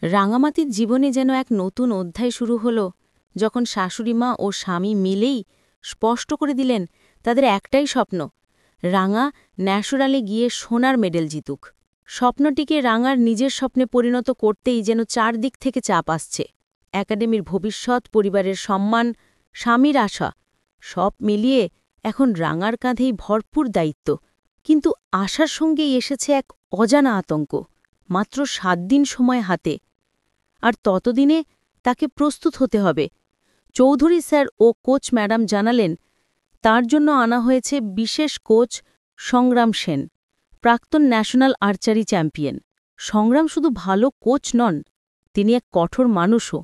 রাঙামাতির জীবনে যেন এক নতুন অধ্যায় শুরু হল যখন শাশুড়িমা ও স্বামী মিলেই স্পষ্ট করে দিলেন তাদের একটাই স্বপ্ন, রাঙা ন্যাশনালে গিয়ে সোনার মেডেল জিতুক। স্বপ্নটিকে রাঙার নিজের স্বপ্নে পরিণত করতেই যেন চারদিক থেকে চাপ আসছে। একাডেমির ভবিষ্যৎ, পরিবারের সম্মান, স্বামীর আশা, সব মিলিয়ে এখন রাঙার কাঁধেই ভরপুর দায়িত্ব। কিন্তু আশার সঙ্গেই এসেছে এক অজানা আতঙ্ক। মাত্র ৭ দিন সময় হাতে, আর ততদিনে তাকে প্রস্তুত হতে হবে। চৌধুরী স্যার ও কোচ ম্যাডাম জানালেন তার জন্য আনা হয়েছে বিশেষ কোচ সংগ্রাম সেন, প্রাক্তন ন্যাশনাল আর্চারি চ্যাম্পিয়ন। সংগ্রাম শুধু ভালো কোচ নন, তিনি এক কঠোর মানুষও।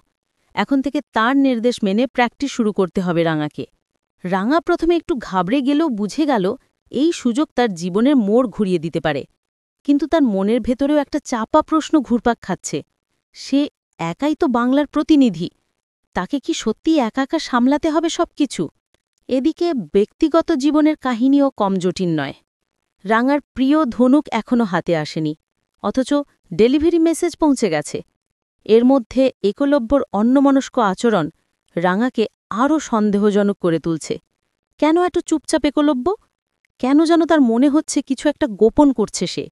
এখন থেকে তার নির্দেশ মেনে প্র্যাকটিস শুরু করতে হবে রাঙাকে। রাঙা প্রথমে একটু ঘাবড়ে গেলেও বুঝে গেল এই সুযোগ তার জীবনের মোড় ঘুরিয়ে দিতে পারে। কিন্তু তার মনের ভেতরেও একটা চাপা প্রশ্ন ঘুরপাক খাচ্ছে। সে একাই তো বাংলার প্রতিনিধি, তাকে কি সত্যি একা একা সামলাতে হবে সবকিছু? এদিকে ব্যক্তিগত জীবনের কাহিনীও কম জটিল নয়। রাঙার প্রিয় ধনুক এখনও হাতে আসেনি, অথচ ডেলিভারি মেসেজ পৌঁছে গেছে। এর মধ্যে একলব্যর অন্যমনস্ক আচরণ রাঙাকে আরও সন্দেহজনক করে তুলছে। কেন এত চুপচাপ একলব্য? কেন যেন তার মনে হচ্ছে কিছু একটা গোপন করছে সে।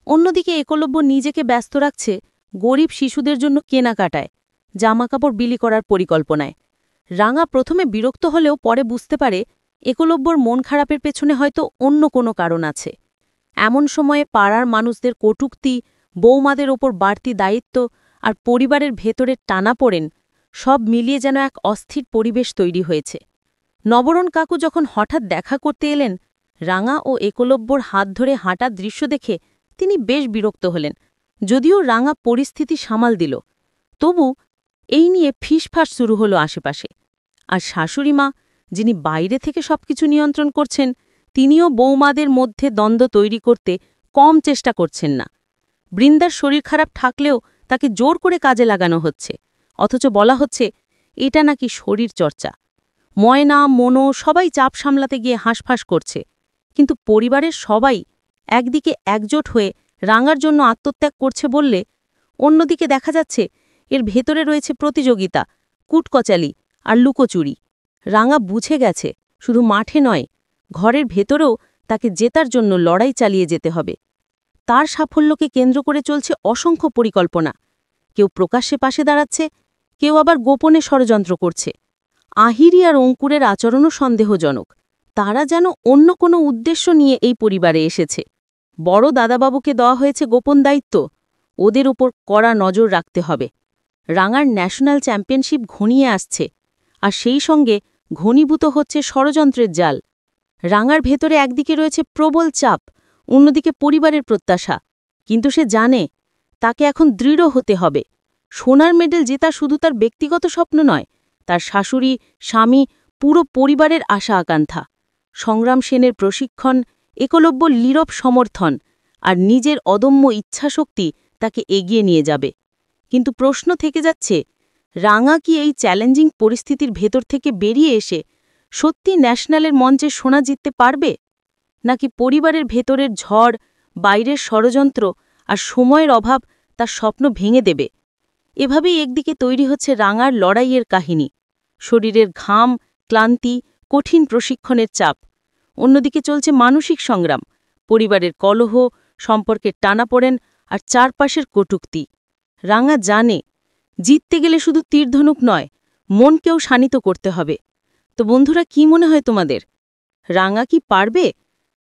অন্যদিকে একলব্য নিজেকে ব্যস্ত রাখছে গরিব শিশুদের জন্য কেনাকাটায়, জামাকাপড় বিলি করার পরিকল্পনায়। রাঙা প্রথমে বিরক্ত হলেও পরে বুঝতে পারে একলব্যর মন খারাপের পেছনে হয়তো অন্য কোনো কারণ আছে। এমন সময়ে পাড়ার মানুষদের কটূক্তি, বৌমাদের ওপর বাড়তি দায়িত্ব আর পরিবারের ভেতরের টানাপোড়েন, সব মিলিয়ে যেন এক অস্থির পরিবেশ তৈরি হয়েছে। নবরণ কাকু যখন হঠাৎ দেখা করতে এলেন, রাঙা ও একলব্যর হাত ধরে হাঁটার দৃশ্য দেখে তিনি বেশ বিরক্ত হলেন। যদিও রাঙা পরিস্থিতি সামাল দিল, তবু এই নিয়ে ফিসফাস শুরু হলো আশেপাশে। আর শাশুড়িমা, যিনি বাইরে থেকে সবকিছু নিয়ন্ত্রণ করছেন, তিনিও বৌমাদের মধ্যে দ্বন্দ্ব তৈরি করতে কম চেষ্টা করছেন না। বৃন্দার শরীর খারাপ থাকলেও তাকে জোর করে কাজে লাগানো হচ্ছে, অথচ বলা হচ্ছে এটা নাকি শরীর চর্চা। ময়না, মনো সবাই চাপ সামলাতে গিয়ে হাঁসফাঁস করছে, কিন্তু পরিবারের সবাই একদিকে একজোট হয়ে রাঙার জন্য আত্মত্যাগ করছে বললে, অন্যদিকে দেখা যাচ্ছে এর ভেতরে রয়েছে প্রতিযোগিতা, কুটকচালি আর লুকোচুরি। রাঙা বুঝে গেছে শুধু মাঠে নয়, ঘরের ভেতরেও তাকে জেতার জন্য লড়াই চালিয়ে যেতে হবে। তার সাফল্যকে কেন্দ্র করে চলছে অসংখ্য পরিকল্পনা। কেউ প্রকাশ্যে পাশে দাঁড়াচ্ছে, কেউ আবার গোপনে ষড়যন্ত্র করছে। আহিরি আর অঙ্কুরের আচরণও সন্দেহজনক। তারা যেন অন্য কোনো উদ্দেশ্য নিয়ে এই পরিবারে এসেছে। বড় দাদাবাবুকে দেওয়া হয়েছে গোপন দায়িত্ব, ওদের ওপর কড়া নজর রাখতে হবে। রাঙার ন্যাশনাল চ্যাম্পিয়নশিপ ঘনিয়ে আসছে, আর সেই সঙ্গে ঘনীভূত হচ্ছে ষড়যন্ত্রের জাল। রাঙার ভেতরে একদিকে রয়েছে প্রবল চাপ, অন্যদিকে পরিবারের প্রত্যাশা। কিন্তু সে জানে তাকে এখন দৃঢ় হতে হবে। সোনার মেডেল জেতা শুধু তার ব্যক্তিগত স্বপ্ন নয়, তার শাশুড়ি, স্বামী, পুরো পরিবারের আশা আকাঙ্ক্ষা। সংগ্রাম সেনের প্রশিক্ষণ, একলব্যর নীরব সমর্থন আর নিজের অদম্য ইচ্ছাশক্তি তাকে এগিয়ে নিয়ে যাবে। কিন্তু প্রশ্ন থেকে যাচ্ছে, রাঙা কি এই চ্যালেঞ্জিং পরিস্থিতির ভেতর থেকে বেরিয়ে এসে সত্যি ন্যাশনালের মঞ্চে সোনা জিততে পারবে, নাকি পরিবারের ভেতরের ঝড়, বাইরের ষড়যন্ত্র আর সময়ের অভাব তার স্বপ্ন ভেঙে দেবে? এভাবেই একদিকে তৈরি হচ্ছে রাঙার লড়াইয়ের কাহিনী, শরীরের ঘাম, ক্লান্তি, কঠিন প্রশিক্ষণের চাপ। অন্যদিকে চলছে মানসিক সংগ্রাম, পরিবারের কলহ, সম্পর্কের টানাপোড়েন আর চারপাশের কটূক্তি। রাঙা জানে জিততে গেলে শুধু তীরধনুক নয়, মনকেও শানিত করতে হবে। তো বন্ধুরা, কি মনে হয় তোমাদের? রাঙা কি পারবে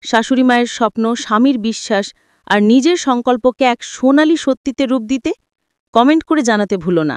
শাশুড়ি মায়ের স্বপ্ন, স্বামীর বিশ্বাস আর নিজের সংকল্পকে এক সোনালী সত্যিতে রূপ দিতে? কমেন্ট করে জানাতে ভুলো না।